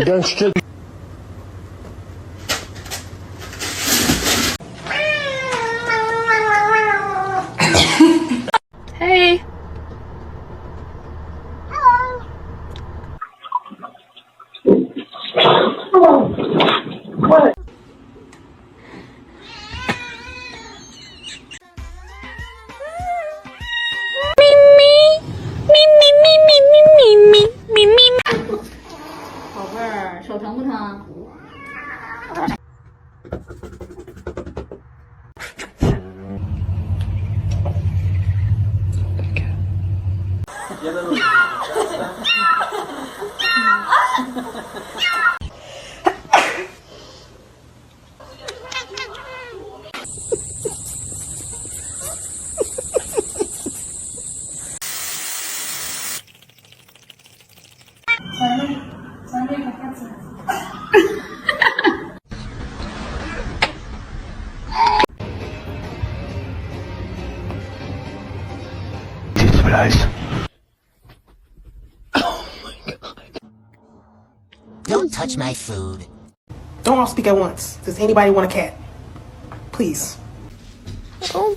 Gangster. Hey. What?手疼不疼？Don't touch my food. Don't all speak at once. Does anybody want a cat? Please. Oh.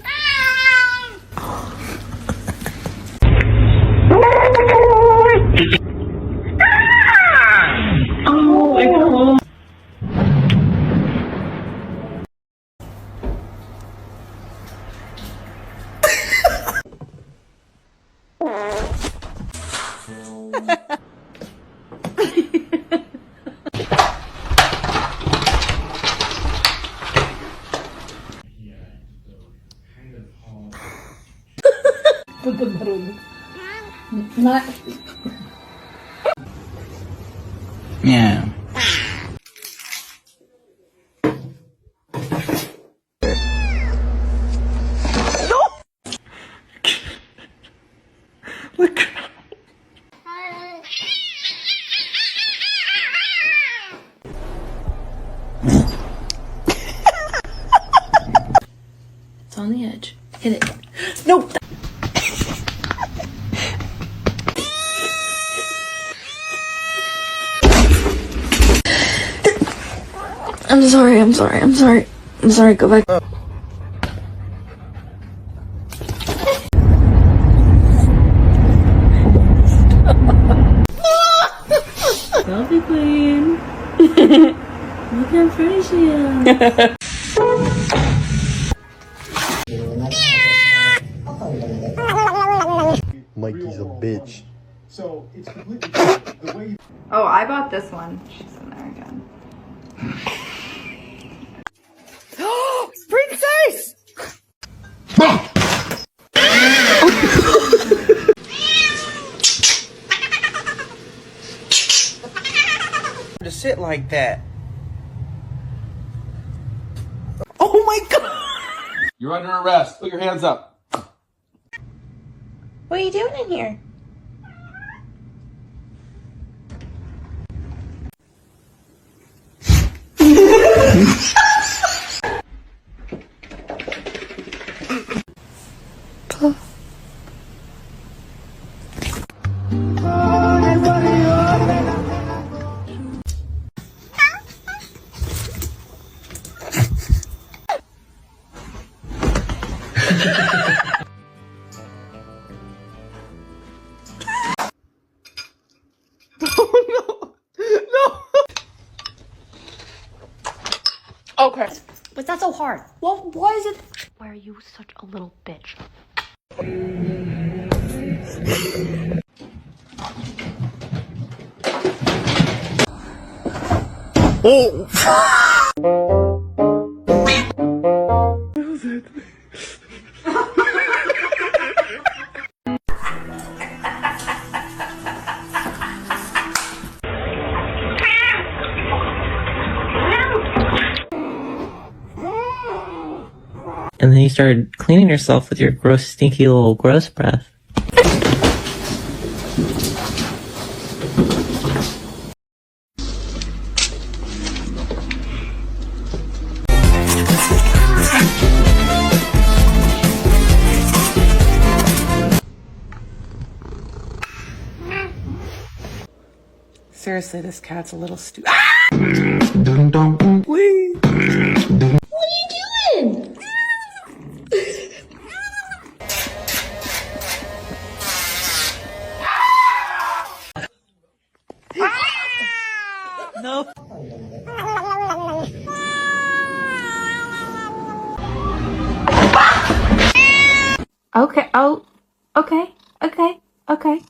Oh my God. Yeah. Look. It's on the edge. Hit it. No. I'm sorry, go back. Selfie queen. Look how pretty she is. Mikey's a bitch. So it's completely the way you... Oh, I bought this one. She's in there again. Princess! To sit like that. Oh my God! You're under arrest. Put your hands up. What are you doing in here? Okay. But that's so hard. Well, why is it? Why are you such a little bitch? And then you started cleaning yourself with your gross, stinky little gross breath. Seriously, this cat's a little stupid. Okay. Oh. Okay. Okay. Okay.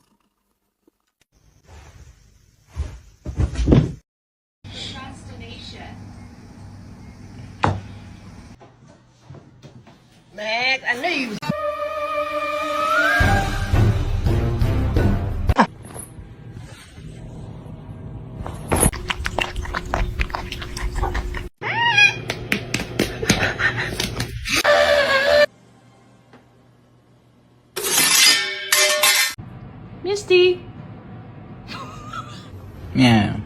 Max, I knew you. Misty. Yeah.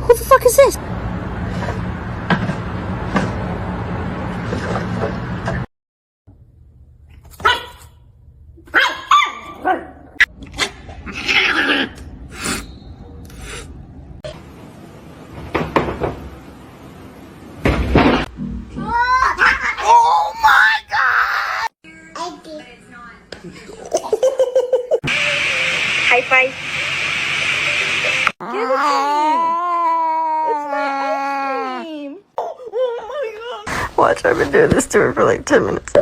Who the fuck is this? High five. Give it to me. It's my ice cream. Oh my god. Watch, I've been doing this to her for like 10 minutes.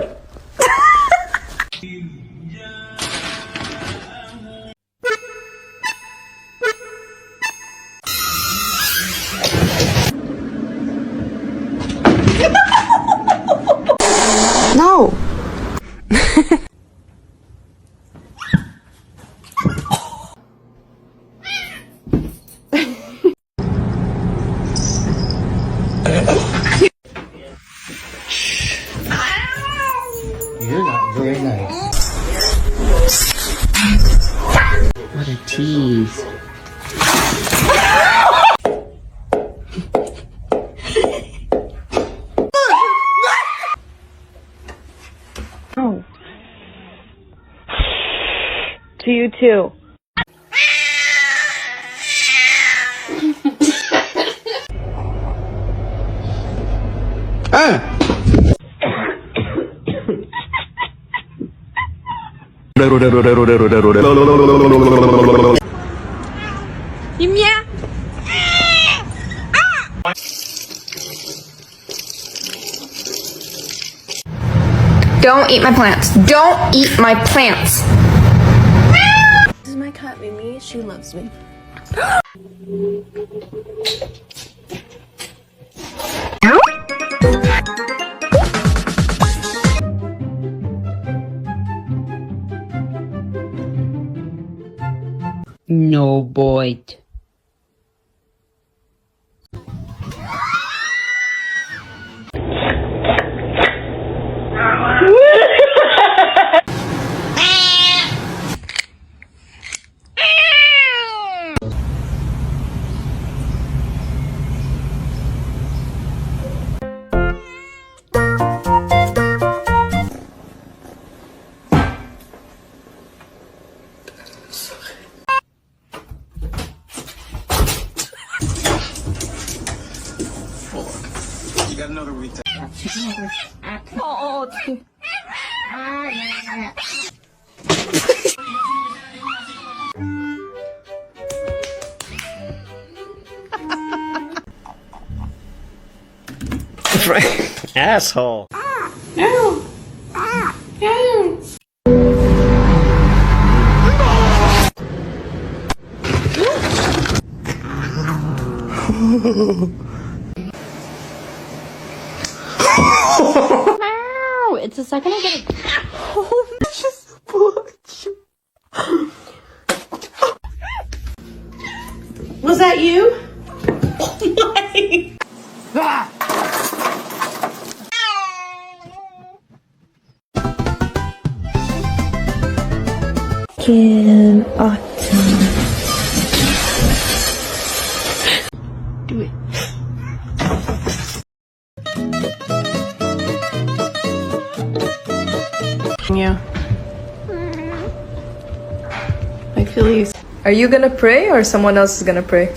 No. You're not very nice. What a tease. Oh. To you too. Don't eat my plants. Don't eat my plants. This is my cat, Mimi. She loves me. No bite. You got another week to. Asshole. Meow. It's the second I get Was that you? In autumn. Do it. Yeah. I feel these. Are you gonna pray or someone else is gonna pray?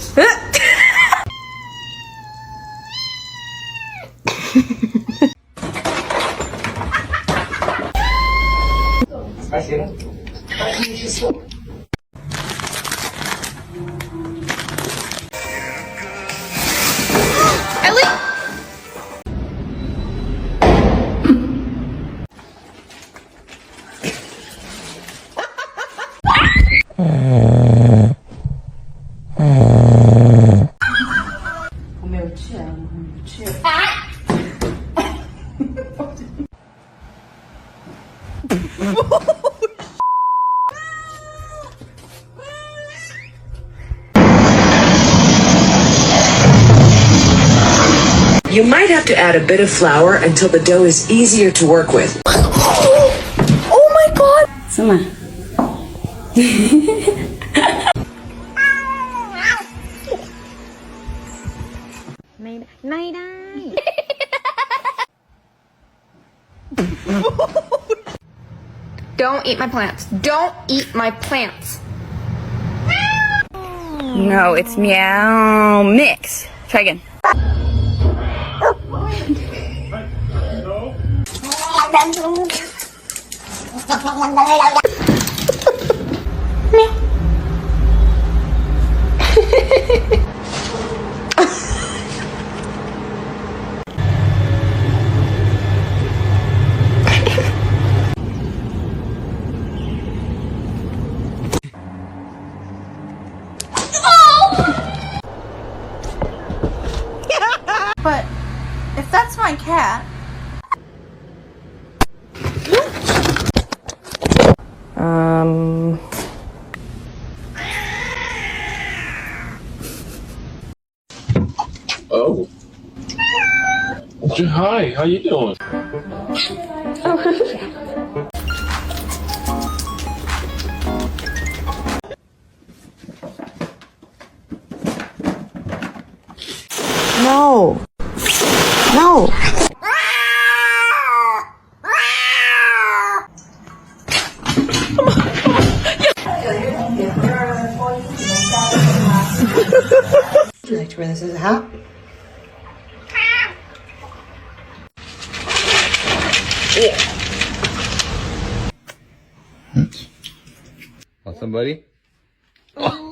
You might have to add a bit of flour until the dough is easier to work with. Oh my god! Sama. Don't eat my plants. Don't eat my plants. No, it's meow mix. Try again. But if that's my cat. Oh. Hi, how you doing? No. No. Would you like to wear this as a hat? Want somebody? Oh.